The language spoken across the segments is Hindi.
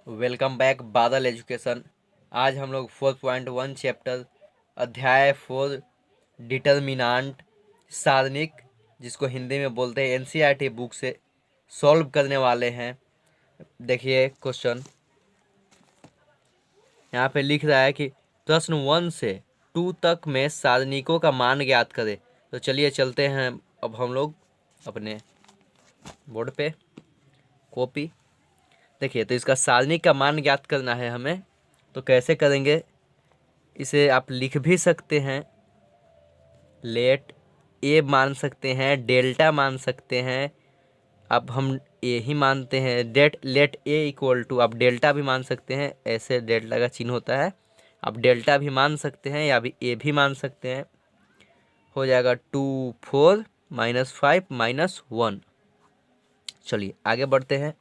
वेलकम बैक बादल एजुकेशन। आज हम लोग 4.1 चैप्टर अध्याय 4 डिटर्मिनांट सारणिक, जिसको हिंदी में बोलते हैं, एनसीईआरटी बुक से सॉल्व करने वाले हैं। देखिए क्वेश्चन यहाँ पे लिख रहा है कि प्रश्न 1 से 2 तक में सारणिकों का मान ज्ञात करें। तो चलिए चलते हैं अब हम लोग अपने बोर्ड पे कॉपी। देखिए, तो इसका सारणिक का मान ज्ञात करना है हमें। तो कैसे करेंगे, इसे आप लिख भी सकते हैं, लेट ए मान सकते हैं, डेल्टा मान सकते हैं। अब हम ए ही मानते हैं, लेट ए इक्वल टू, आप डेल्टा भी मान सकते हैं, ऐसे डेल्टा का चिन्ह होता है। आप डेल्टा भी मान सकते हैं या भी ए भी मान सकते हैं। हो जाएगा 2 4 -5 -1। चलिए आगे बढ़ते हैं।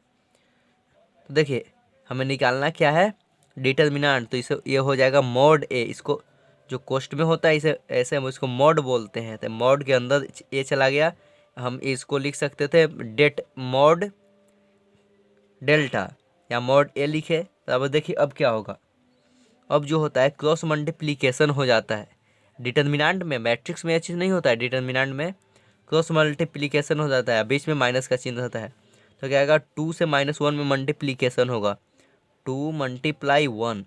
तो देखिए हमें निकालना क्या है, डिटर्मिनेंट। तो इसे ये हो जाएगा मॉड ए। इसको जो कोष्ट में होता है इसे ऐसे हम इसको मॉड बोलते हैं। तो मॉड के अंदर ए चला गया, हम इसको लिख सकते थे डेट मॉड डेल्टा या मॉड ए लिखे। तो अब देखिए अब क्या होगा, अब जो होता है क्रॉस मल्टीप्लीकेशन हो जाता है। डिटर्मिनेंट में, मैट्रिक्स में यह चीज़ नहीं होता है, डिटर्मिनेंट में क्रॉस मल्टीप्लीकेशन हो जाता है, बीच में माइनस का चिन्ह रहता है। तो क्या आएगा, 2 से -1 में मल्टीप्लीकेशन होगा, 2 × 1।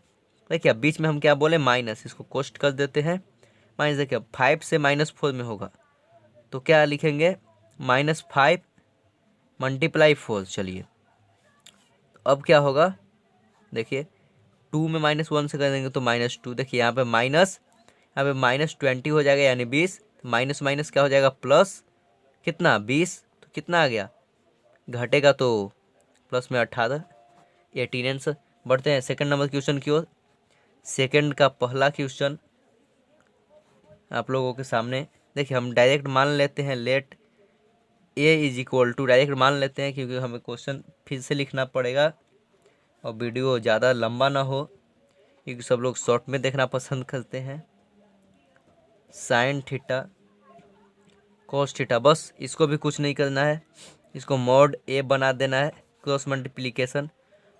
देखिए बीच में हम क्या बोले, माइनस, इसको कोष्ट कर देते हैं माइनस। देखिए 5 से -4 में होगा, तो क्या लिखेंगे, -5 × 4। चलिए अब क्या होगा, देखिए 2 में -1 से कर देंगे तो -2। देखिए यहाँ पे माइनस, यहाँ पे -20 हो जाएगा यानी 20। माइनस माइनस क्या हो जाएगा, प्लस कितना, 20। तो कितना आ गया, घटेगा तो प्लस में 18, 18 आंसर। बढ़ते हैं सेकंड नंबर क्वेश्चन की ओर। सेकंड का पहला क्वेश्चन आप लोगों के सामने। देखिए हम डायरेक्ट मान लेते हैं, let a is equal to, direct मान लेते हैं क्योंकि हमें क्वेश्चन फिर से लिखना पड़ेगा और वीडियो ज़्यादा लंबा ना हो, क्योंकि सब लोग शॉर्ट में देखना पसंद करते हैं। साइन थीटा कॉस थीटा, बस इसको भी कुछ नहीं करना है, इसको मॉड ए बना देना है, क्रॉस मल्टीप्लीकेशन।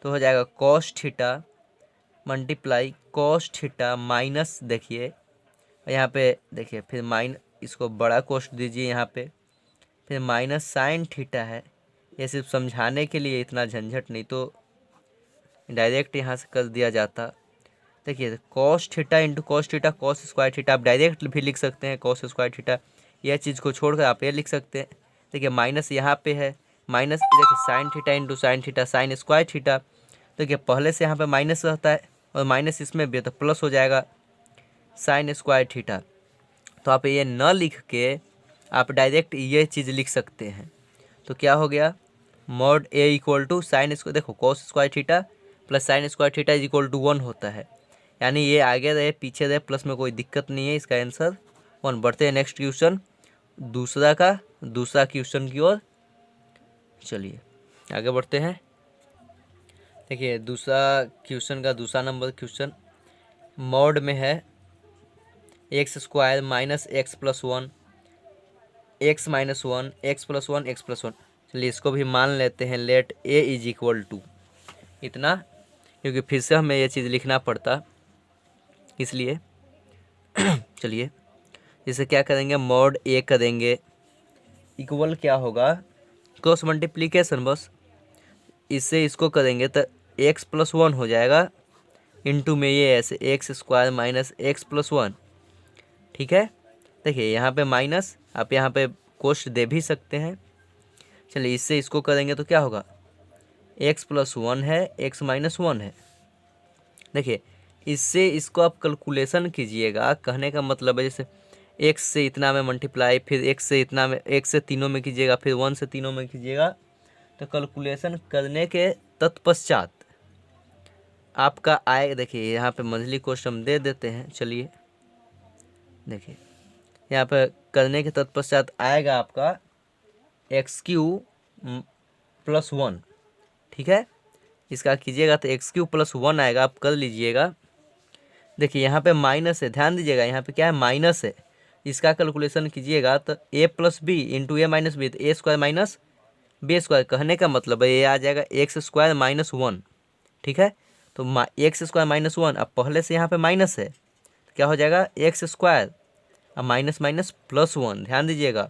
तो हो जाएगा cos theta multiply cos theta minus, देखिए यहाँ पे देखिए फिर इसको बड़ा कोष्ट दीजिए यहाँ पे, फिर माइनस साइन थीटा है। ये सिर्फ समझाने के लिए, इतना झंझट नहीं तो डायरेक्ट यहाँ से कर दिया जाता। देखिए cos theta into cos theta, cos square theta, आप डायरेक्ट भी लिख सकते हैं कॉस स्क्वायर थीटा। यह चीज़ को छोड़कर आप ये लिख सकते हैं। देखिए माइनस यहाँ पे है, माइनस देखिए sine theta into sine theta, sign square theta. देखिए पहले से यहाँ पे माइनस रहता है और माइनस इसमें भी है तो प्लस हो जाएगा साइन स्क्वायर थीटा। तो आप ये न लिख के आप डायरेक्ट ये चीज़ लिख सकते हैं। तो क्या हो गया, mod A equal to sine square, देखो cos square theta plus sine square theta is equal to 1 होता है, यानी ये आगे रहे पीछे रहे प्लस में कोई दिक्कत नहीं है, इसका आंसर 1। बढ़ते हैं नेक्स्ट क्वेश्चन, दूसरा क्वेश्चन की ओर। चलिए आगे बढ़ते हैं। देखिए दूसरा क्वेश्चन का दूसरा नंबर क्वेश्चन मॉड में है, x² - x + 1, x - 1, x + 1, x + 1। चलिए इसको भी मान लेते हैं, let a is equal to इतना, क्योंकि फिर से हमें ये चीज़ लिखना पड़ता इसलिए। चलिए इसे क्या करेंगे, मॉड ए करेंगे, इक्वल क्या होगा, क्रॉस मल्टीप्लीकेशन, बस इससे इसको करेंगे तो x + 1 हो जाएगा, इंटू में ये ऐसे x² - x + 1। ठीक है, देखिए यहाँ पे माइनस, आप यहाँ पे कोष्ट दे भी सकते हैं। चलिए इससे इसको करेंगे तो क्या होगा, x + 1 है, x - 1 है। देखिए इससे इसको आप कैलकुलेशन कीजिएगा, कहने का मतलब है जैसे x से इतना में मल्टीप्लाई, फिर x से इतना में, x से तीनों में कीजिएगा, फिर 1 से तीनों में कीजिएगा। तो कैलकुलेशन करने के तत्पश्चात आपका आए, देखिए यहाँ पे मंथली कोष्ट हम दे देते हैं। चलिए देखिए यहाँ पे करने के तत्पश्चात आएगा आपका x³ + 1। ठीक है, इसका कीजिएगा तो x³ + 1 आएगा, आप कर लीजिएगा। देखिए यहाँ पे माइनस है, ध्यान दीजिएगा यहाँ पे क्या है, माइनस है। इसका कैलकुलेशन कीजिएगा तो a + b into a - b, तो a² - b²। कहने का मतलब है ये आ जाएगा x² - 1। ठीक है। तो एक्स स्क्वायर माइनस वन, अब पहले से यहाँ पे माइनस है, क्या हो जाएगा एक्स स्क्वायर, अब माइनस माइनस प्लस वन। ध्यान दीजिएगा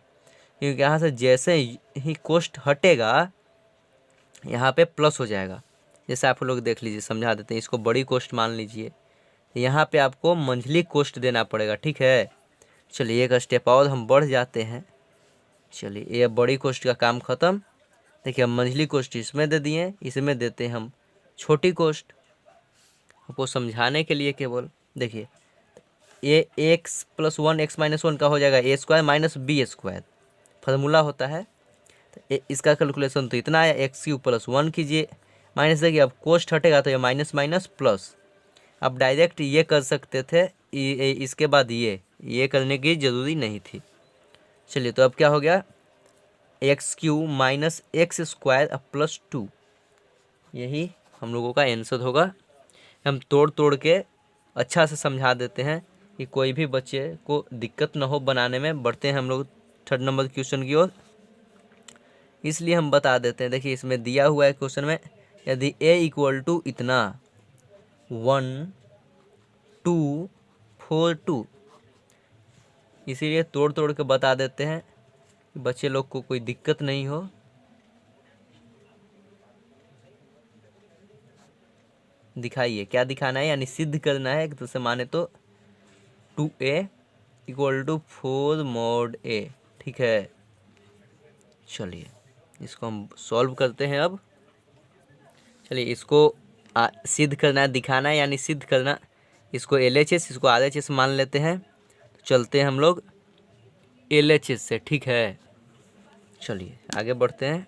क्योंकि यहाँ से जैसे ही कोष्ट हटेगा यहाँ पे प्लस हो जाएगा। जैसे आप लोग देख लीजिए, समझा देते हैं, इसको बड़ी कोष्ट मान लीजिए, यहाँ पे आपको मंझली कोष्ट देना पड़ेगा, ठीक है। चलिए एक स्टेप और हम बढ़ जाते हैं। चलिए ये बड़ी कोष्ट का काम खत्म। देखिए हम मंझली कोष्ट इसमें दे दिए, इसमें देते हैं हम छोटी कोष्ट, आपको समझाने के लिए केवल। देखिए ये X plus one X minus one का हो जाएगा A square minus B square, formula होता है। तो इसका कैलकुलेशन तो इतना आया, एक्स क्यूब प्लस वन कीजिए, माइनस देखिए अब कोष्ट हटेगा तो ये माइनस माइनस प्लस। अब डायरेक्ट ये कर सकते थे, इसके बाद ये करने की ज़रूरी नहीं थी। चलिए तो अब क्या हो गया, x cube minus x square अब प्लस टू, यही हम लोगों का आंसर होगा। हम तोड़ तोड़ के अच्छा से समझा देते हैं कि कोई भी बच्चे को दिक्कत ना हो बनाने में। बढ़ते हैं हम लोग थर्ड नंबर क्वेश्चन की ओर, इसलिए हम बता देते हैं। देखिए इसमें दिया हुआ है क्वेश्चन में, यदि a इक्वल टू इतना 1 2 4 2, इसीलिए तोड़ तोड़ के बता देते हैं कि बच्चे लोग को कोई दिक्कत नहीं हो। दिखाइए क्या दिखाना है, यानी सिद्ध करना है तो से माने तो 2a equal to 4 mod a, ठीक है। चलिए इसको हम सॉल्व करते हैं अब। चलिए इसको सिद्ध करना है, दिखाना है यानी सिद्ध करना। इसको LHS, इसको RHS मान लेते हैं। तो चलते हैं हम लोग LHS से, ठीक है। चलिए आगे बढ़ते हैं।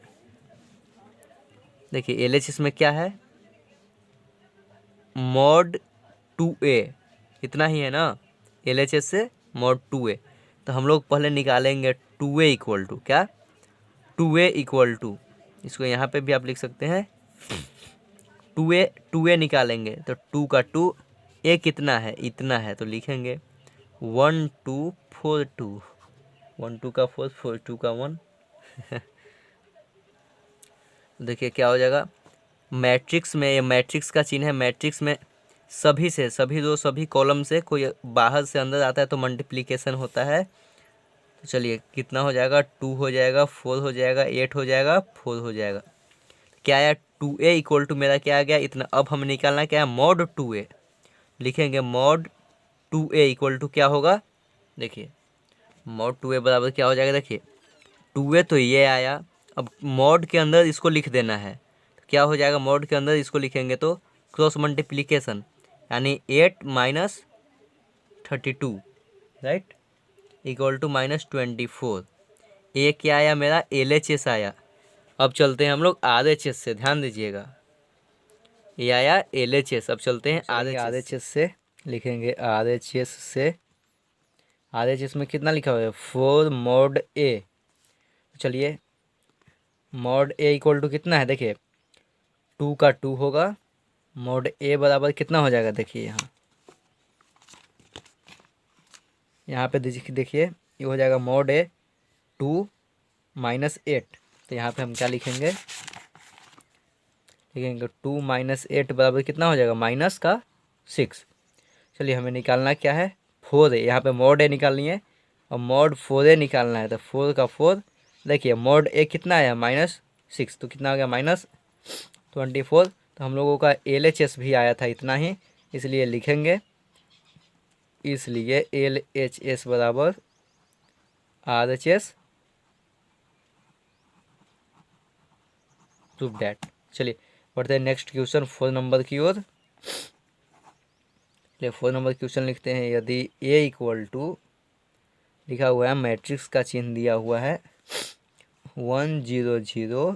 देखिए LHS में क्या है, mod 2a, इतना ही है ना। LHS से mod 2a, तो हम लोग पहले निकालेंगे 2a इक्वल टू क्या, 2a इक्वल टू, इसको यहाँ पे भी आप लिख सकते हैं 2a निकालेंगे तो 2 का 2, a कितना है इतना है, तो लिखेंगे 1 2 4 2, 1 2 का 4 4 2 का 1। देखिए क्या हो जाएगा, मैट्रिक्स में, ये मैट्रिक्स का चिन्ह है, मैट्रिक्स में सभी से सभी रो सभी कॉलम से कोई बाहर से अंदर आता है तो मल्टीप्लिकेशन होता है। तो चलिए कितना हो जाएगा, 2 हो जाएगा, 4 हो जाएगा, 8 हो जाएगा, 4 हो जाएगा। क्या आया, 2a इक्वल टू मेरा क्या आ गया इतना। अब हमें निकालना क्या है, mod 2a, लिखेंगे mod 2a इक्वल टू क्या होगा, देखिए mod 2a बराबर क्या हो जाएगा, देखिए 2a तो ये आया, अब mod के अंदर इसको लिख देना है। तो क्या हो जाएगा, mod के अंदर इसको लिखेंगे तो क्रॉस मल्टीप्लिकेशन, यानी 8 minus 32 right equal to minus 24। ये क्या आया मेरा, LHS आया। अब चलते हैं हम लोग RHS से, ध्यान दीजिएगा, ये आया LHS। अब चलते हैं RHS से, लिखेंगे RHS से। RHS में कितना लिखा हुआ है, 4 mod a। चलिए mod a इक्वल टू कितना है, देखिए 2 का 2 होगा, mod a बराबर कितना हो जाएगा, देखिए यहाँ पे देखिए ये हो जाएगा mod a 2 माइनस 8। तो यहाँ पे हम क्या लिखेंगे, लिखेंगे 2 माइनस 8 बराबर कितना हो जाएगा, माइनस का 6। चलिए हमें निकालना क्या है, 4a, यहाँ पे mod a निकालनी है और mod 4a निकालना है। तो 4 का 4, देखिए mod a कितना आया, माइनस 6, तो कितना हो गया, माइनस 24। तो हम लोगों का LHS भी आया था इतना ही, इसलिए लिखेंगे, इसलिए LHS बराबर RHS प्रूव डैट। चलिए बढ़ते हैं नेक्स्ट क्वेश्चन 4 नंबर की ओर। चलिए 4 नंबर क्वेश्चन लिखते हैं, यदि a इक्वल टू, लिखा हुआ है मैट्रिक्स का चिन्ह दिया हुआ है 1 0 0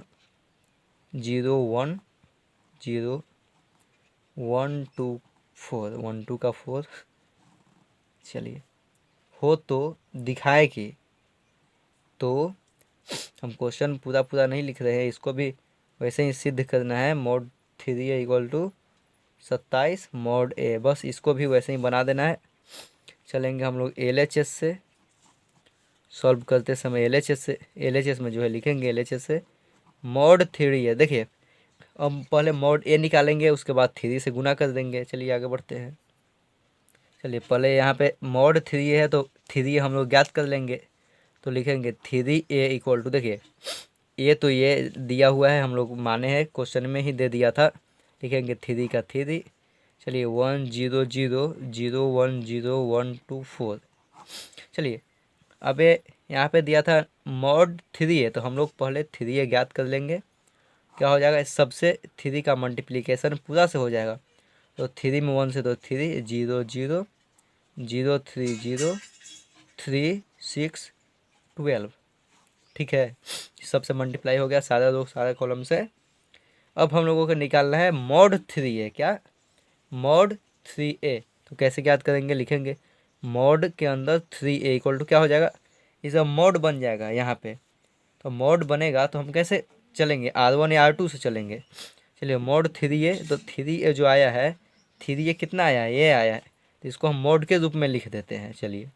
0 1 0 1 2 4, 1 2 का 4। चलिए हो तो दिखाए कि, तो हम क्वेश्चन पूरा पूरा नहीं लिख रहे हैं, इसको भी वैसे ही सिद्ध करना है। mod 3a equal to 27 mod a, बस इसको भी वैसे ही बना देना है। चलेंगे हम लोग LHS से, सॉल्व करते समय LHS से, LHS में जो है लिखेंगे LHS से mod 3a। देखिए हम पहले मॉड ए निकालेंगे, उसके बाद 3 से गुना कर देंगे। चलिए आगे बढ़ते हैं। चलिए पहले यहाँ पे मॉड 3 है तो 3 हम लोग ज्ञात कर लेंगे। तो लिखेंगे 3a इक्वल टू, देखिए ये तो ये दिया हुआ है, हम लोग माने हैं, क्वेश्चन में ही दे दिया था। लिखेंगे 3 का 3। चलिए 1 0 0 0 1 0 1 2 4। चलिए अब यहाँ पे दिया था मॉड 3 है तो हम लोग पहले 3 ज्ञात कर लेंगे। क्या हो जाएगा, इस सबसे 3 का मल्टीप्लिकेशन पूरा से हो जाएगा। तो 3 में 1 से तो 3 0 0 0 3 0 3 6 12। ठीक है, सबसे मल्टीप्लाई हो गया सारे लोग सारे कॉलम से। अब हम लोगों को निकालना है मॉड 3a। क्या, मॉड 3a। तो कैसे ज्ञात करेंगे, लिखेंगे मॉड के अंदर 3a इक्वल टू क्या हो जाएगा, इसका मॉड बन जाएगा यहाँ पे। तो मॉड बनेगा तो हम कैसे चलेंगे, R1 या R2 से चलेंगे। चलिए मॉड 3a, तो 3a जो आया है, 3a कितना आया है, ये आया है, तो इसको हम मॉड के रूप में लिख देते हैं। चलिए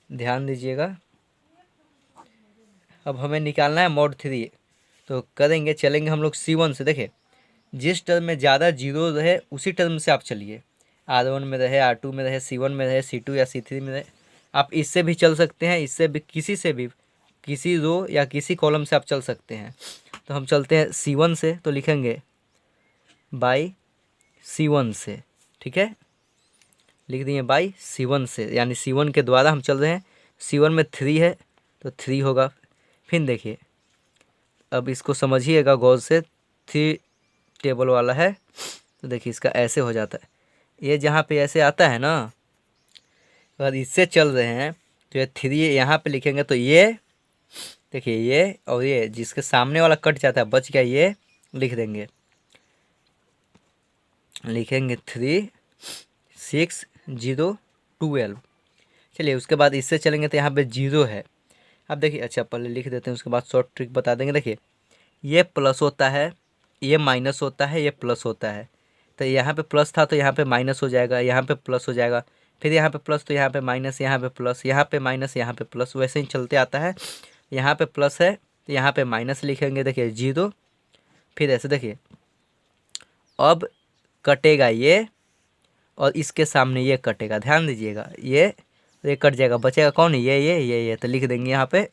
ध्यान दीजिएगा, अब हमें निकालना है मॉड 3। तो करेंगे, चलेंगे हम लोग C1 से। देखिए जिस टर्म में ज़्यादा जीरो रहे उसी टर्म से आप चलिए, R1 में रहे, R2 में रहे, C1 में रहे, C2 या C3 में रहे। आप इससे भी चल सकते हैं, इससे भी, किसी से भी, किसी रो या किसी कॉलम से आप चल सकते हैं। तो हम चलते हैं C1 से, तो लिखेंगे बाई C1 से। ठीक है, लिख दिए बाई C1 से, यानी C1 के द्वारा हम चल रहे हैं। C1 में 3 है तो 3 होगा। फिर देखिए, अब इसको समझिएगा गौर से, 3 टेबल वाला है तो देखिए इसका ऐसे हो जाता है। ये जहाँ पे ऐसे आता है ना, अगर इससे चल रहे हैं तो ये 3 यहाँ पे लिखेंगे तो ये देखिए, ये और ये जिसके सामने वाला कट जाता है, बच गया, ये लिख देंगे, लिखेंगे 3 6 0 12। चलिए उसके बाद इससे चलेंगे तो यहाँ पे 0 है। अब देखिए, अच्छा पहले लिख देते हैं, उसके बाद शॉर्ट ट्रिक बता देंगे। देखिए ये प्लस होता है, ये माइनस होता है, ये प्लस होता है। तो यहाँ पे प्लस था तो यहाँ पे माइनस हो जाएगा, यहाँ पे प्लस हो जाएगा, फिर यहाँ पे प्लस तो यहाँ पे माइनस, यहाँ पे प्लस, यहाँ पे माइनस, यहाँ पे प्लस, वैसे ही चलते आता है। यहाँ पे प्लस है तो यहाँ पे माइनस लिखेंगे, देखिए 0। फिर ऐसे देखिए, अब कटेगा ये और इसके सामने ये कटेगा, ध्यान दीजिएगा, ये कट जाएगा, बचेगा कौन, ये। तो लिख देंगे यहाँ पे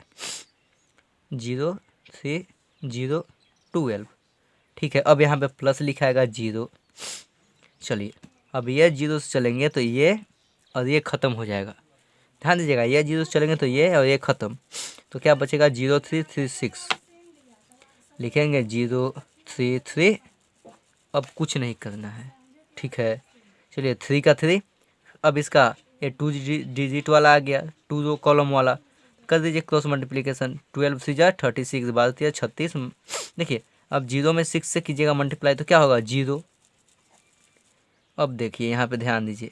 0 3 0 12। ठीक है, अब यहाँ पे प्लस लिखाएगा 0। चलिए अब ये 0 से चलेंगे तो ये और ये ख़त्म हो जाएगा, ध्यान दीजिएगा, ये 0 से चलेंगे तो ये और ये ख़त्म। तो क्या बचेगा, 0 3 3 6। लिखेंगे 0 3 3। अब कुछ नहीं करना है। ठीक है, चलिए 3 का 3। अब इसका ये 2 डिजिट वाला आ गया, 2 कॉलम वाला, कर दीजिए क्रॉस मल्टीप्लिकेशन। 12 3 जा 36, 12 36। देखिए अब 0 में 6 से कीजिएगा मल्टीप्लाई तो क्या होगा, 0। अब देखिए यहाँ पे ध्यान दीजिए,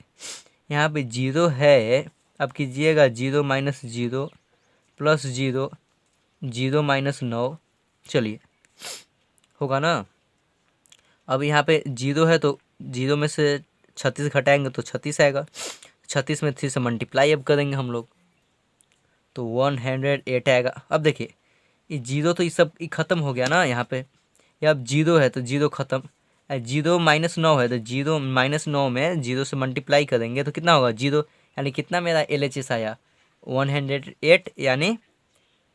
यहाँ पे 0 है, अब कीजिएगा 0 माइनस 0 प्लस 0 0 माइनस 9। चलिए होगा ना। अब यहाँ पे 0 है तो 0 में से 36 घटाएंगे तो 36 आएगा। 36 में 3 से मल्टीप्लाई अब करेंगे हम लोग तो 108 आएगा। अब देखिए ये 0 तो ये सब ख़त्म हो गया ना, यहाँ पे ये अब 0 है तो 0 ख़त्म, 0 माइनस 9 है तो 0 माइनस 9 में 0 से मल्टीप्लाई करेंगे तो कितना होगा, 0। यानी कितना मेरा LHS आया, 108, यानी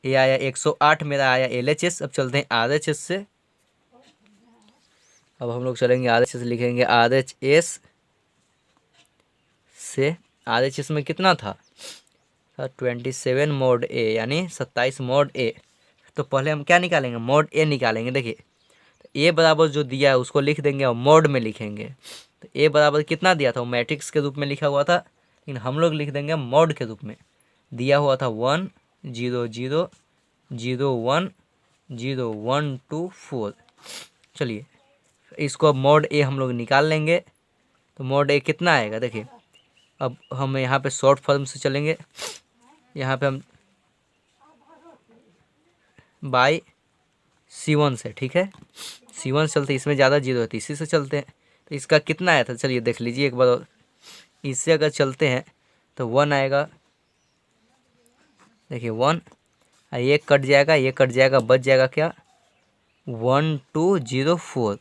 ये आया 108 मेरा आया LHS। अब चलते हैं RHS से। अब हम लोग चलेंगे RHS, लिखेंगे RHS से। RHS में कितना था 27 मॉड A, यानी 27 मॉड A। तो पहले हम क्या निकालेंगे, मॉड A निकालेंगे। देखिए A बराबर जो दिया है उसको लिख देंगे और मॉड में लिखेंगे। तो A बराबर कितना दिया था, वो मैट्रिक्स के रूप में लिखा हुआ था, लेकिन हम लोग लिख देंगे मॉड के रूप में। दिया हुआ था 1 0 0 0 1 0 1 2 4। चलिए इसको अब मॉड A हम लोग निकाल लेंगे। तो मॉड A कितना आएगा, देखिए अब हम यहाँ पे शॉर्ट फॉर्म से चलेंगे। यहाँ पे हम बाई C1 से, ठीक है, C1 से चलते, इसमें ज़्यादा 0 है तो इसी से चलते हैं। तो इसका कितना आया था, चलिए देख लीजिए एक बार और। इससे अगर चलते हैं तो 1 आएगा, देखिए 1। ये कट जाएगा, ये कट जाएगा, बच जाएगा क्या 1204।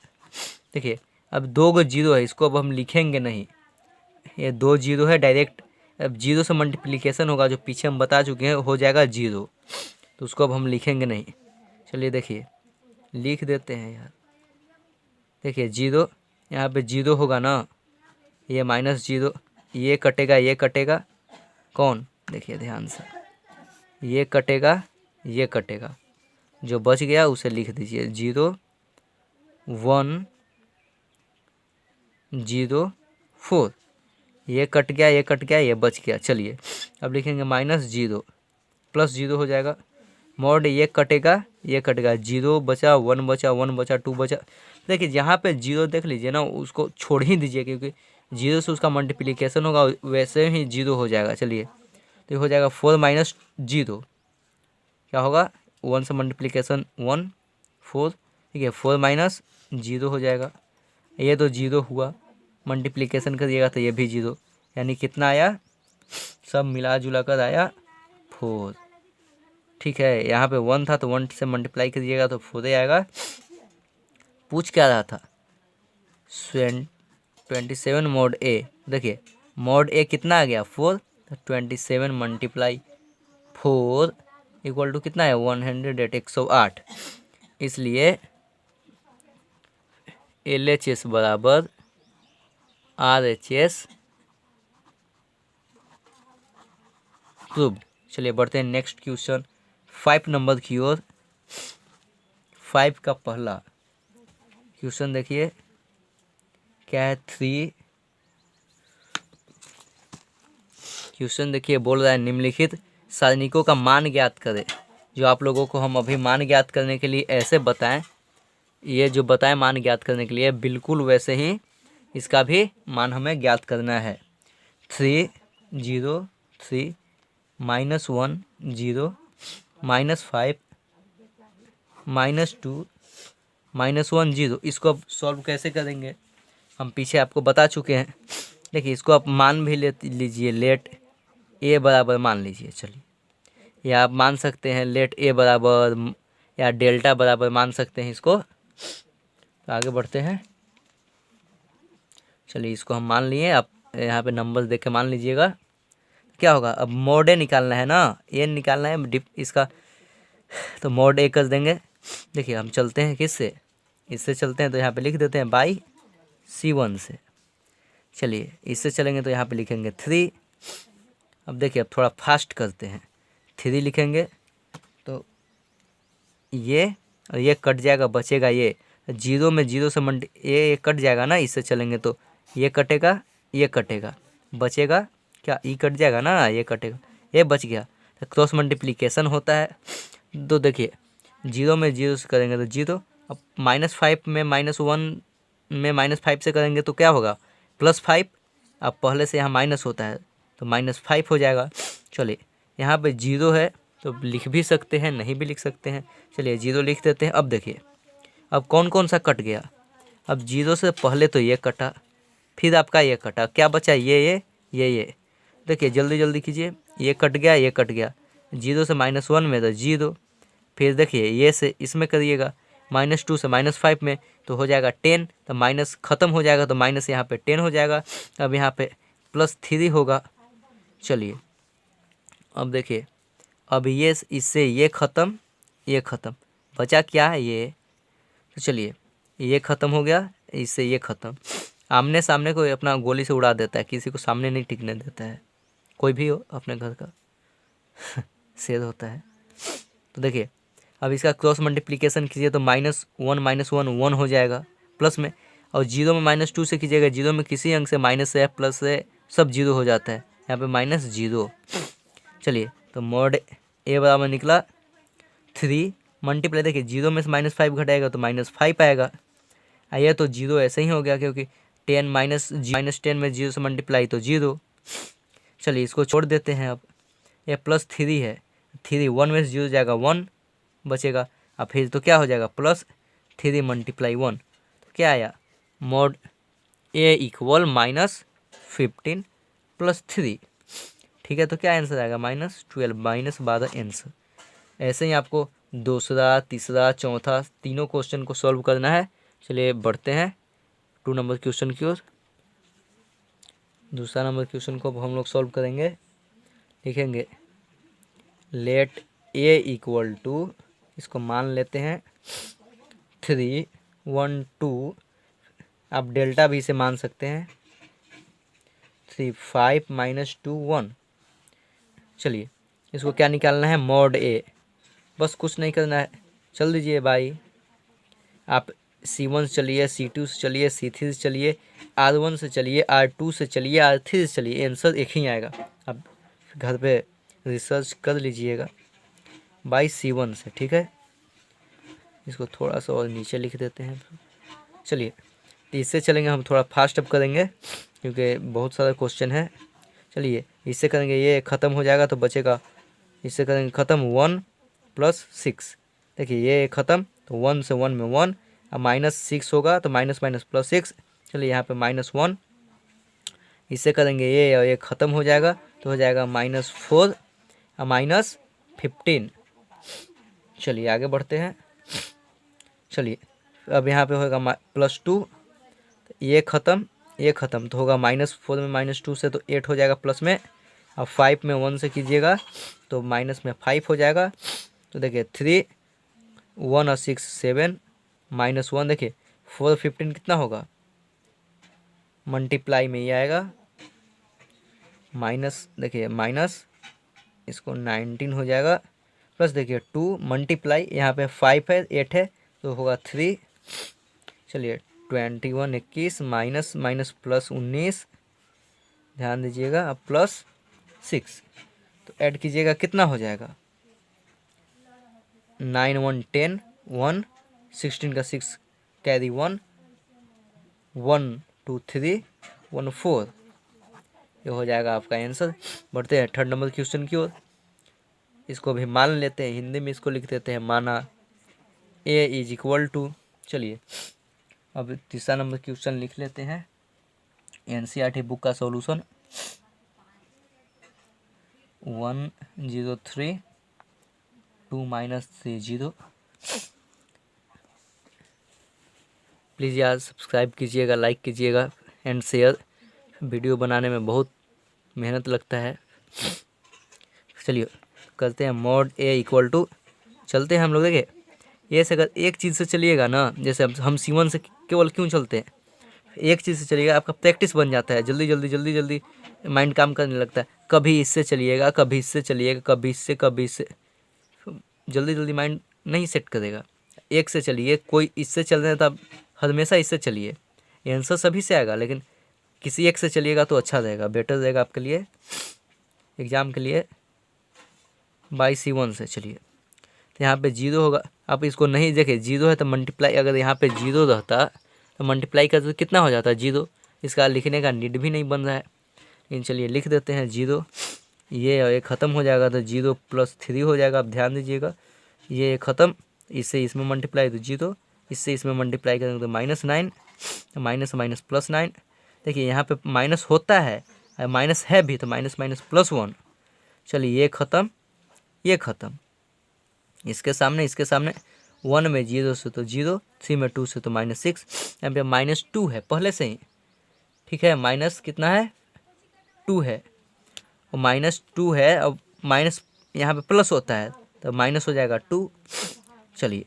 देखिए अब 2 गो जीरो है, इसको अब हम लिखेंगे नहीं, ये 2 जीरो है डायरेक्ट। अब जीरो से मल्टीप्लिकेशन होगा जो पीछे हम बता चुके हैं, हो जाएगा जीरो, तो उसको अब हम लिखेंगे नहीं। चलिए देखिए लिख देते हैं यार। देखिए जीरो, यहाँ पे जीरो होगा ना, ये माइनस जीरो, ये कटेगा, ये कटेगा, कौन देखिए ध्यान से, ये कटेगा, ये कटेगा, जो बच गया उसे लिख दीजिए 0104। ये कट गया, ये कट गया, ये बच गया। चलिए अब लिखेंगे माइनस जीरो प्लस जीरो हो जाएगा, मॉड ये कटेगा, ये कटेगा, जीरो बचा, 1 बचा, 1 बचा, 2 बचा। देखिए जहाँ पे जीरो देख लीजिए ना, उसको छोड़ ही दीजिए, क्योंकि जीरो से उसका मल्टीप्लिकेशन होगा, वैसे ही जीरो हो जाएगा। चलिए तो ये हो जाएगा 4 माइनस जीरो, क्या होगा 1 से मल्टीप्लिकेशन 1 4, ठीक है 4 माइनस जीरो हो जाएगा। ये तो जीरो हुआ, मल्टीप्लिकेशन करिएगा तो ये भी जीरो, यानी कितना आया, सब मिला जुला कर आया 4। ठीक है, यहाँ पे 1 था तो 1 से मल्टीप्लाई करिएगा तो 4 ही आएगा। पूछ क्या रहा था 27 मॉड ए। देखिए मॉड ए कितना आ गया 4, तो 27 मल्टीप्लाई 4 इक्वल टू कितना है 108, 108। इसलिए LHS बराबर RHS प्रूव्ड। चलिए बढ़ते हैं नेक्स्ट क्वेश्चन 5 नंबर की ओर। 5 का पहला क्वेश्चन देखिए क्या है। 3 क्वेश्चन देखिए बोल रहा है निम्नलिखित सारणिकों का मान ज्ञात करें। जो आप लोगों को हम अभी मान ज्ञात करने के लिए ऐसे बताएं, ये जो बताएं मान ज्ञात करने के लिए, बिल्कुल वैसे ही इसका भी मान हमें ज्ञात करना है। 3 0 3 -1 0 -5 -2 -1 0। इसको अब सॉल्व कैसे करेंगे हम पीछे आपको बता चुके हैं। देखिए इसको आप मान भी ले लीजिए, लेट ए बराबर मान लीजिए। चलिए या आप मान सकते हैं लेट ए बराबर या डेल्टा बराबर मान सकते हैं इसको। तो आगे बढ़ते हैं। चलिए इसको हम मान लिए, आप यहाँ पे नंबर्स देख के मान लीजिएगा। क्या होगा अब मॉड ए निकालना है ना, ए निकालना है डिप इसका, तो मॉड ए कर देंगे। देखिए हम चलते हैं किससे, इससे चलते हैं, तो यहाँ पे लिख देते हैं बाई C1 से। चलिए इससे चलेंगे तो यहाँ पे लिखेंगे 3। अब देखिए अब थोड़ा फास्ट करते हैं, 3 लिखेंगे तो ये और ये कट जाएगा, बचेगा ये जीरो में जीरो से ये कट जाएगा ना, इससे चलेंगे तो ये कटेगा, ये कटेगा, बचेगा क्या, ई कट जाएगा ना, ये कटेगा, ये बच गया। तो क्रॉस मल्टीप्लिकेशन होता है। तो देखिए जीरो में जीरो से करेंगे तो जीरो, अब -5 में -1 में -5 से करेंगे तो क्या होगा +5। अब पहले से यहाँ माइनस होता है तो -5 हो जाएगा। चलिए यहाँ पे जीरो है तो लिख भी सकते हैं, नहीं भी लिख सकते हैं। चलिए जीरो लिख देते हैं। अब देखिए अब कौन कौन सा कट गया, अब जीरो से पहले तो ये कटा, फिर आपका ये कटा, क्या बचा ये। देखिए जल्दी जल्दी कीजिए, ये कट गया, ये कट गया, जीरो से -1 में तो जीरो, फिर देखिए ये से इसमें करिएगा -2 से -5 में तो हो जाएगा 10, तो माइनस ख़त्म हो जाएगा तो माइनस यहाँ पे 10 हो जाएगा। अब यहाँ पे +3 होगा। चलिए अब देखिए अब ये इससे ये ख़त्म, ये ख़त्म, बचा क्या है ये। तो चलिए ये ख़त्म हो गया, इससे ये ख़त्म। आमने सामने को अपना गोली से उड़ा देता है, किसी को सामने नहीं टिकने देता है, कोई भी हो अपने घर का शेर होता है। तो देखिए अब इसका क्रॉस मल्टीप्लिकेशन कीजिए तो -1 -1 1 हो जाएगा प्लस में, और जीरो में -2 से कीजिएगा, जीरो में किसी अंक से माइनस है प्लस है सब जीरो हो जाता है, यहाँ पे -0। चलिए तो मॉड ए बराबर निकला 3 मल्टीप्लाई, देखिए जीरो में से -5 घटाएगा तो -5 आएगा। ये तो जीरो ऐसे ही हो गया क्योंकि 10 -10 में जीरो से मल्टीप्लाई तो जीरो। चलिए इसको छोड़ देते हैं। अब ये +3 है, 3 1 में से जीरो जाएगा 1 बचेगा, अब फिर तो क्या हो जाएगा +3 × 1, तो क्या आया मॉड ए इक्वल -15 + 3। ठीक है तो क्या आंसर आएगा -12 -12 आंसर। ऐसे ही आपको दूसरा, तीसरा, चौथा तीनों क्वेश्चन को सॉल्व करना है। चलिए बढ़ते हैं 2 नंबर क्वेश्चन की ओर। दूसरा नंबर क्वेश्चन को हम लोग सॉल्व करेंगे। लिखेंगे लेट ए इक्वल टू, इसको मान लेते हैं 3, 1, 2, आप डेल्टा भी इसे मान सकते हैं 3, 5 -2, 1। चलिए इसको क्या निकालना है, मॉड ए। बस कुछ नहीं करना है, चल दीजिए भाई। आप C1 से चलिए, C2 से चलिए, C3 से चलिए, R1 से चलिए, R2 से चलिए, R3 से चलिए, आंसर एक ही आएगा। आप घर पे रिसर्च कर लीजिएगा बाई C1 से, ठीक है। इसको थोड़ा सा और नीचे लिख देते हैं। चलिए इससे चलेंगे, हम थोड़ा फास्ट अप करेंगे क्योंकि बहुत सारा क्वेश्चन है। चलिए इससे करेंगे, ये ख़त्म हो जाएगा तो बचेगा, इससे करेंगे ख़त्म 1 + 6। देखिए ये ख़त्म तो 1 से 1 में 1, अब -6 होगा तो माइनस माइनस +6। चलिए यहाँ पे -1, इससे करेंगे ये और ये ख़त्म हो जाएगा तो हो जाएगा -4 और -15। चलिए आगे बढ़ते हैं। चलिए अब यहाँ पे होगा +2, ये ख़त्म तो होगा -4 में -2 से तो 8 हो जाएगा प्लस में। अब 5 में 1 से कीजिएगा तो माइनस में 5 हो जाएगा। तो देखिए 3, 1 और 6, 7, -1, देखिए 4, 15 कितना होगा, मल्टीप्लाई में ही आएगा। माइनस, देखिए माइनस, इसको 19 हो जाएगा, प्लस देखिए 2 मल्टीप्लाई, यहाँ पे 5 है, 8 है तो होगा 3। चलिए 21, 21, माइनस माइनस +19, ध्यान दीजिएगा, अब +6 तो ऐड कीजिएगा कितना हो जाएगा, 9, 1, 10, 1, 16 का 6 कैरी 1, 1, 2, 3, 1, 4, ये हो जाएगा आपका आंसर। बढ़ते हैं 3rd नंबर क्वेश्चन की ओर। इसको भी मान लेते हैं, हिंदी में इसको लिख देते हैं, माना A = चलिए अब तीसरा नंबर क्वेश्चन लिख लेते हैं। NCERT बुक का सॉल्यूशन 103 2 -3 0। प्लीज़ यार सब्सक्राइब कीजिएगा, लाइक कीजिएगा एंड शेयर। वीडियो बनाने में बहुत मेहनत लगता है। चलिए करते हैं मॉड A = चलते हैं हम लोग। देखिए ये से अगर एक चीज़ से चलिएगा ना, जैसे हम C1 से केवल क्यों चलते हैं, एक चीज़ से चलिएगा, आपका प्रैक्टिस बन जाता है, जल्दी जल्दी जल्दी जल्दी माइंड काम करने लगता है। कभी इससे चलिएगा, कभी इससे चलिएगा, कभी इससे, जल्दी जल्दी माइंड नहीं सेट करेगा। एक से चलिए, कोई इससे चल रहे हैं तो आप हमेशा इससे चलिए, आंसर सभी से आएगा, लेकिन किसी एक से चलिएगा तो अच्छा रहेगा, बेटर रहेगा आपके लिए एग्ज़ाम के लिए। बाई C1 से चलिए तो यहाँ पे 0 होगा। आप इसको नहीं देखिए, 0 है तो मल्टीप्लाई, अगर यहाँ पे 0 रहता तो मल्टीप्लाई करते तो कितना हो जाता है 0। इसका लिखने का नीड भी नहीं बन रहा है, लेकिन चलिए लिख देते हैं 0। ये और ये ख़त्म हो जाएगा तो 0 + 3 हो जाएगा। आप ध्यान दीजिएगा, ये ख़त्म, इससे इसमें मल्टीप्लाई तो 0, इससे इसमें मल्टीप्लाई करेंगे तो -9, माइनस माइनस +9। देखिए यहाँ पे माइनस होता है, माइनस है भी तो माइनस माइनस +1। चलिए ये ख़त्म, ये ख़त्म, इसके सामने 1 में 0 से तो 0, 3 में 2 से तो -6, यहाँ पे -2 है पहले से ही, ठीक है। माइनस कितना है, 2 है, और -2 है, अब माइनस यहाँ पे प्लस होता है तो माइनस हो जाएगा 2। चलिए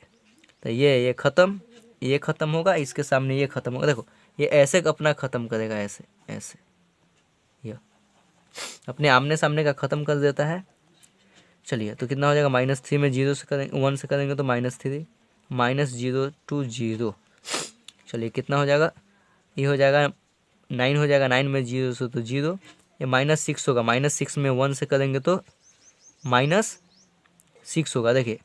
तो ये ख़त्म, ये ख़त्म होगा, इसके सामने ये ख़त्म होगा। देखो ये ऐसे अपना ख़त्म करेगा, ऐसे ऐसे, ये अपने आमने सामने का ख़त्म कर देता है। चलिए तो कितना हो जाएगा, -3 में 0 से करेंगे, 1 से करेंगे तो -3, -0 to 0। चलिए कितना हो जाएगा, ये हो जाएगा 9 हो जाएगा, 9 में 0 से तो 0, ये -6 होगा, -6 में 1 से करेंगे तो -6 होगा। देखिए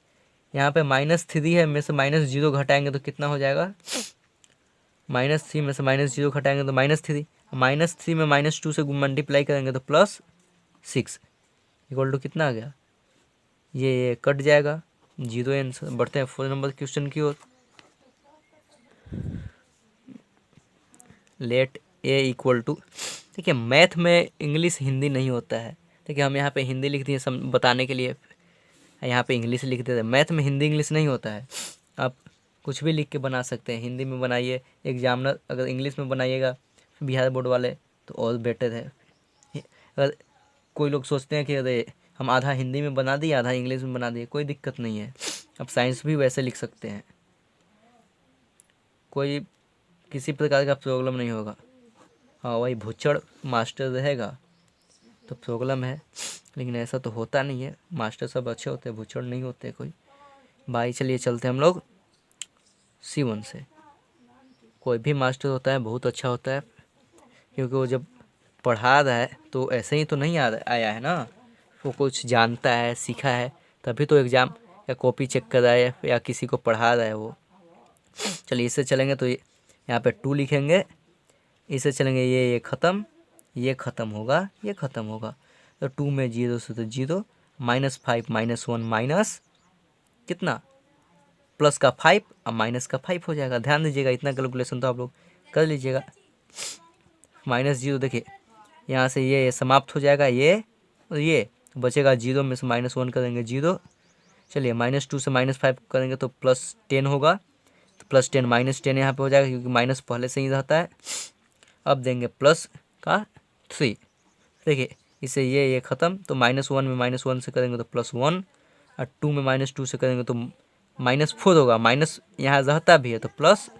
यहाँ पे -3 है, में से -0 घटाएंगे तो कितना हो जाएगा, -3 में से -0 घटाएंगे तो -3, -3 में -2 से मल्टीप्लाई करेंगे तो +6 = कितना आ गया, ये कट जाएगा, 0 आंसर। बढ़ते हैं 4 नंबर क्वेश्चन की ओर। लेट A = देखिए मैथ में इंग्लिश हिंदी नहीं होता है। देखिए हम यहाँ पे हिंदी लिख दिए बताने के लिए, यहाँ पे इंग्लिश लिख देते हैं। मैथ में हिंदी इंग्लिश नहीं होता है, आप कुछ भी लिख के बना सकते हैं। हिंदी में बनाइए, एग्जामिनर अगर इंग्लिश में बनाइएगा बिहार बोर्ड वाले तो और बेटर है। अगर कोई लोग सोचते हैं कि अरे हम आधा हिंदी में बना दिए आधा इंग्लिश में बना दिए, कोई दिक्कत नहीं है, आप साइंस भी वैसे लिख सकते हैं, कोई किसी प्रकार का प्रॉब्लम नहीं होगा। हाँ वही भुच्चड़ मास्टर रहेगा तो प्रॉब्लम है, लेकिन ऐसा तो होता नहीं है, मास्टर सब अच्छे होते हैं, भुच्चड़ नहीं होते कोई। भाई चलिए चलते हैं हम लोग C1 से। कोई भी मास्टर होता है बहुत अच्छा होता है, क्योंकि वो जब पढ़ा रहा है तो ऐसे ही तो नहीं आया है ना, वो कुछ जानता है सीखा है, तभी तो एग्ज़ाम या कॉपी चेक कर रहा है या किसी को पढ़ा रहा है वो। चलिए इससे चलेंगे तो यहाँ पे 2 लिखेंगे, इससे चलेंगे ये ख़त्म, ये ख़त्म होगा, ये ख़त्म होगा, तो 2 में 0 से तो 0, -5 -1 माइनस कितना प्लस का 5 और माइनस का 5 हो जाएगा। ध्यान दीजिएगा, इतना कैलकुलेशन तो आप लोग कर लीजिएगा। -0 देखिए यहाँ से ये समाप्त हो जाएगा, ये और ये बचेगा 0 में से -1 करेंगे 0। चलिए -2 से -5 करेंगे तो +10 होगा, तो +10 -10 यहाँ पे हो जाएगा, क्योंकि माइनस पहले से ही रहता है। अब देंगे प्लस का 3, देखिए इससे ये ख़त्म, तो -1 में -1 से करेंगे तो +1, और 2 में -2 से करेंगे तो -4 होगा, माइनस यहाँ रहता भी है तो प्लस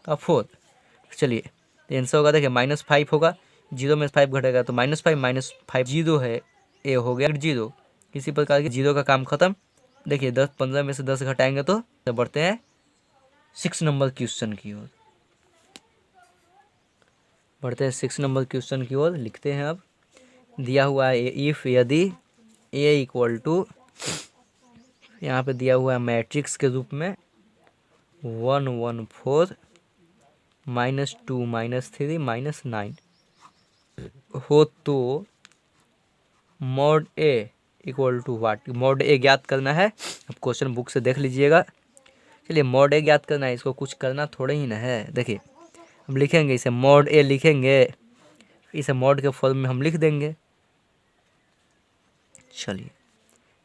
का 4। चलिए तो आंसर होगा, देखिए -5 होगा, 0 में 5 घटेगा तो -5 -5 0 है, ए हो गया 0। किसी प्रकार की 0 का काम खत्म। देखिए 15 में से 10 घटाएंगे तो बढ़ते हैं 6 नंबर क्वेश्चन की ओर, बढ़ते हैं 6 नंबर क्वेश्चन की ओर। लिखते हैं अब, दिया हुआ है इफ़ यदि ए इक्वल टू, यहाँ पे दिया हुआ है मैट्रिक्स के रूप में 1 1 4 -2 -3 -9 हो तो mod A equal to what. Mod A ज्ञात करना है, अब क्वेश्चन बुक से देख लीजिएगा। चलिए मॉड ए ज्ञात करना है, इसको कुछ करना थोड़े ही ना है। देखिए हम लिखेंगे इसे मॉड ए लिखेंगे, इसे मॉड के फॉर्म में हम लिख देंगे। चलिए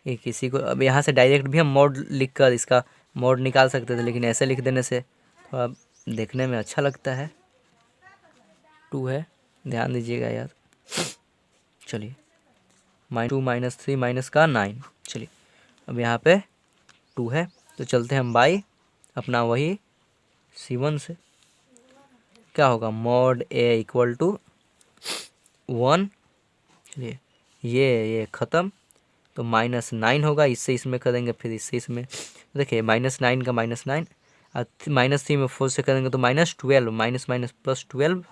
ये किसी को, अब यहाँ से डायरेक्ट भी हम मॉड लिखकर इसका मॉड निकाल सकते थे, लेकिन ऐसे लिख देने से थोड़ा देखने में अच्छा लगता है। 2 है, ध्यान दीजिएगा यार। चलिए -2 -3 माइनस का 9। चलिए अब यहाँ पे 2 है, तो चलते हैं हम बाई अपना वही C1 से। क्या होगा, मॉड ए इक्वल टू 1। चलिए ये ख़त्म, तो -9 होगा, इससे इसमें करेंगे फिर इससे इसमें, देखिए -9 का -9 और -3 में 4 से करेंगे तो -12, माइनस माइनस +12।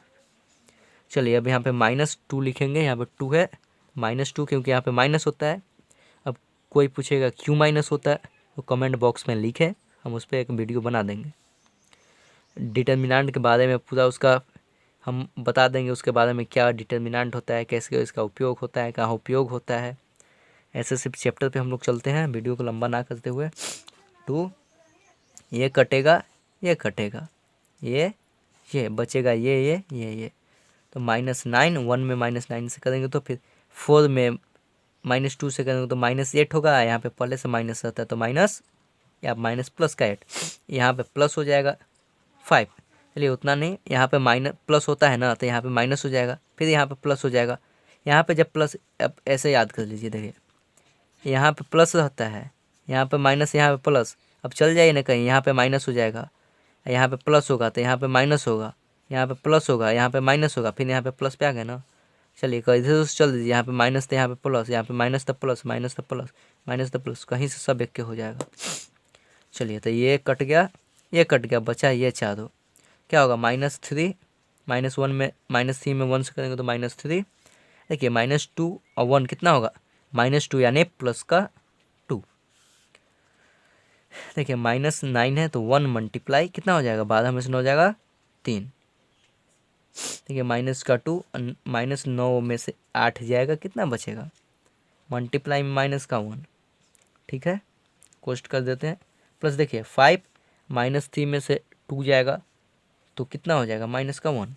चलिए अब यहाँ पे -2 लिखेंगे, यहाँ पे 2 है -2, क्योंकि यहाँ पे माइनस होता है। अब कोई पूछेगा क्यों माइनस होता है तो कमेंट बॉक्स में लिखें, हम उस पर एक वीडियो बना देंगे। डिटर्मिनेंट के बारे में पूरा उसका हम बता देंगे, उसके बारे में क्या डिटर्मिनेंट होता है, कैसे इसका उपयोग होता है, कहाँ उपयोग होता है। ऐसे सिर्फ चैप्टर पे हम लोग चलते हैं, वीडियो को लंबा ना करते हुए। 2 ये कटेगा, ये कटेगा, ये बचेगा, ये तो -9, 1 में -9 से करेंगे तो फिर 4 में -2 से करेंगे तो -8 होगा। यहाँ पे पहले से माइनस रहता है तो माइनस या माइनस प्लस का 8, यहाँ पे प्लस हो जाएगा 5। चलिए उतना नहीं, यहाँ पे माइनस प्लस होता है ना, तो यहाँ पे माइनस हो जाएगा, फिर यहाँ पे प्लस हो जाएगा। यहाँ पे जब प्लस, अब ऐसे याद कर लीजिए, देखिए यहाँ पे प्लस रहता है, यहाँ पे माइनस, यहाँ पे प्लस, अब चल जाइए ना कहीं, यहाँ पे माइनस हो जाएगा, यहाँ पे प्लस होगा तो यहाँ पे माइनस होगा, यहाँ पे प्लस होगा, यहाँ पे माइनस होगा, फिर यहाँ पे प्लस पे आ गया ना। चलिए इधर से चल दीजिए, यहाँ पे माइनस तो यहाँ पे प्लस, यहाँ पे माइनस तो प्लस, माइनस तो प्लस, माइनस तो प्लस, कहीं से सब एक के हो जाएगा। चलिए तो ये कट गया, ये कट गया, बचा ये चारों। क्या होगा, -3, -1 में -3 में 1 से करेंगे तो -3। देखिए -2 और 1 कितना होगा, -2 यानी प्लस का 2। देखिए -9 है तो 1 मल्टीप्लाई कितना हो जाएगा, 12 में से 9 हो जाएगा 3। देखिए माइनस का 2, -9 में से 8 जाएगा, कितना बचेगा, मल्टीप्लाई में माइनस का 1। ठीक है, कोष्ट कर देते हैं। प्लस देखिए 5 -3 में से 2 जाएगा तो कितना हो जाएगा, माइनस का 1।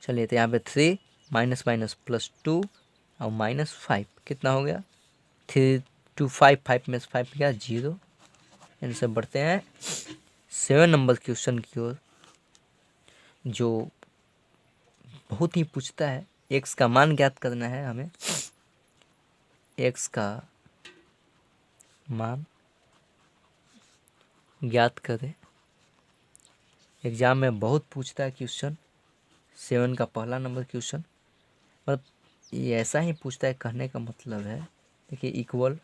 चलिए तो यहाँ पे 3 माइनस माइनस +2 और -5 कितना हो गया, 3 टू 5, 5 में से 5 क्या 0। इनसे बढ़ते हैं 7 नंबर क्वेश्चन की ओर, जो बहुत ही पूछता है। एक्स का मान ज्ञात करना है हमें। एक्स का मान ज्ञात करें। एग्जाम में बहुत पूछता है क्वेश्चन, 7 का पहला नंबर क्वेश्चन। मतलब ये ऐसा ही पूछता है, कहने का मतलब है देखिए इक्वल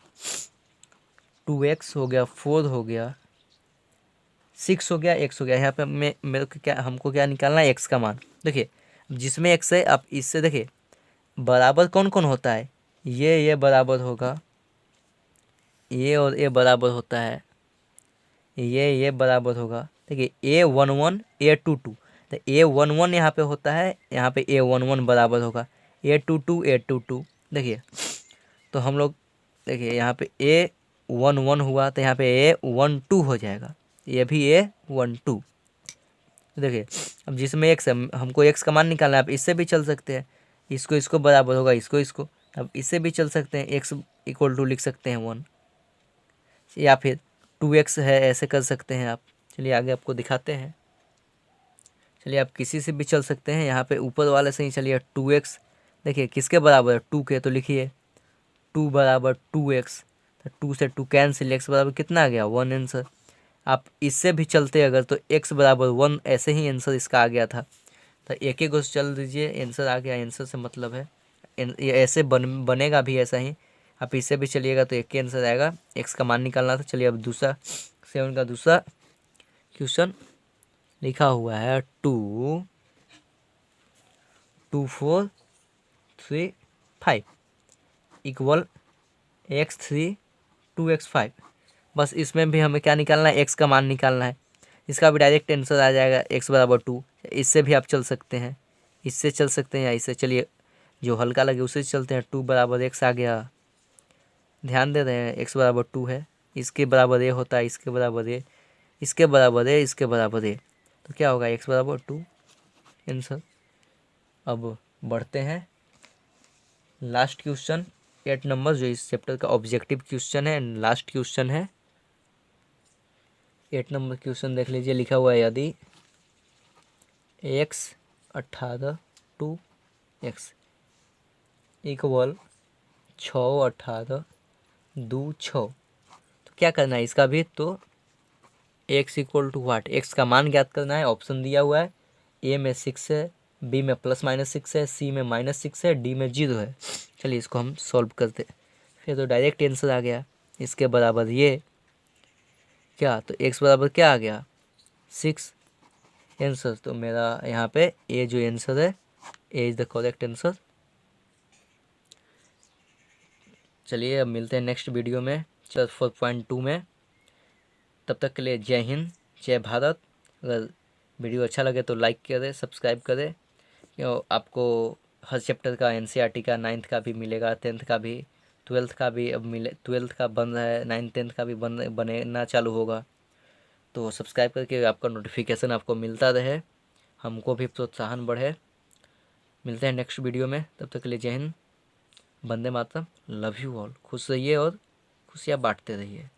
2x हो गया, 4 हो गया, 6 हो गया, x हो गया। यहाँ पे मेरे को क्या, हमको क्या निकालना है, x का मान। देखिए जिसमें x है, आप इससे देखिए बराबर कौन कौन होता है, ये बराबर होगा, ये और ये बराबर होता है, ये बराबर होगा। देखिए A11 A22, तो A11 यहाँ पे होता है, यहाँ पे A11 बराबर होगा, A22 देखिए। तो हम लोग देखिए यहाँ पे A11 हुआ, तो यहाँ पे A12 हो जाएगा, ये भी A12। देखिए अब जिसमें x है, हमको x का मान निकालना है। आप इससे भी चल सकते हैं, इसको बराबर होगा, इसको। अब इससे भी चल सकते हैं, x इक्वल टू लिख सकते हैं 1, या फिर 2x है, ऐसे कर सकते हैं आप। चलिए आगे आपको दिखाते हैं। चलिए आप किसी से भी चल सकते हैं, यहाँ पे ऊपर वाले से ही चलिए। 2x देखिए किसके बराबर है, 2 के, तो लिखिए 2 बराबर 2x, तो 2 से 2 कैंसिल, x बराबर कितना आ गया 1 आंसर। आप इससे भी चलते अगर, तो x बराबर 1, ऐसे ही आंसर इसका आ गया था। तो एक एक गोस चल दीजिए, आंसर आ गया। आंसर से मतलब है ये ऐसे बनेगा भी ऐसा ही। आप इससे भी चलिएगा तो एक ही आंसर आएगा, x का मान निकालना था। चलिए अब दूसरा 7 का दूसरा क्वेश्चन लिखा हुआ है 2 4 3 5 इक्वल x3 2x5। बस इसमें भी हमें क्या निकालना है, x का मान निकालना है। इसका भी डायरेक्ट आंसर आ जाएगा, x बराबर 2। इससे भी आप चल सकते हैं, इससे चल सकते हैं या इससे। चलिए जो हल्का लगे उसे चलते हैं। 2 बराबर x आ गया, ध्यान दे रहे हैं, x बराबर 2 है, इसके बराबर a होता है, इसके बराबर a, इसके बराबर a, इसके बराबर a, तो क्या होगा x बराबर 2 आंसर। अब बढ़ते हैं लास्ट क्वेश्चन 8 नंबर, जो इस चैप्टर का ऑब्जेक्टिव क्वेश्चन है, लास्ट क्वेश्चन है। 8 नंबर क्वेश्चन देख लीजिए, लिखा हुआ है यदि x 18 2x इक्वल 6 18 2 6, तो क्या करना है इसका भी, तो x equal to what, x का मान ज्ञात करना है। ऑप्शन दिया हुआ है, a में 6 है, b में +-6 है, c में -6 है, d में 0 है। चलिए इसको हम सॉल्व करते, फिर तो डायरेक्ट आंसर आ गया। इसके बराबर ये क्या, तो x बराबर क्या आ गया 6 आंसर। तो मेरा यहाँ पे ए जो आंसर है, A is the correct answer. चलिए अब मिलते हैं नेक्स्ट वीडियो में 4.2 में। तब तक के लिए जय हिंद, जय भारत। अगर वीडियो अच्छा लगे तो लाइक करें, सब्सक्राइब करें। आपको हर चैप्टर का NCERT का 9th का भी मिलेगा, 10th का भी, 12th का भी अब मिले, 12th का बन रहा है, 9th 10th का भी बनना चालू होगा। तो सब्सक्राइब करके आपका नोटिफिकेशन आपको मिलता रहे, हमको भी प्रोत्साहन बढ़े। मिलते हैं नेक्स्ट वीडियो में, तब तक के लिए जय Hind, Vande Mataram, love you all. खुश रहिए और खुशियाँ बांटते रहिए।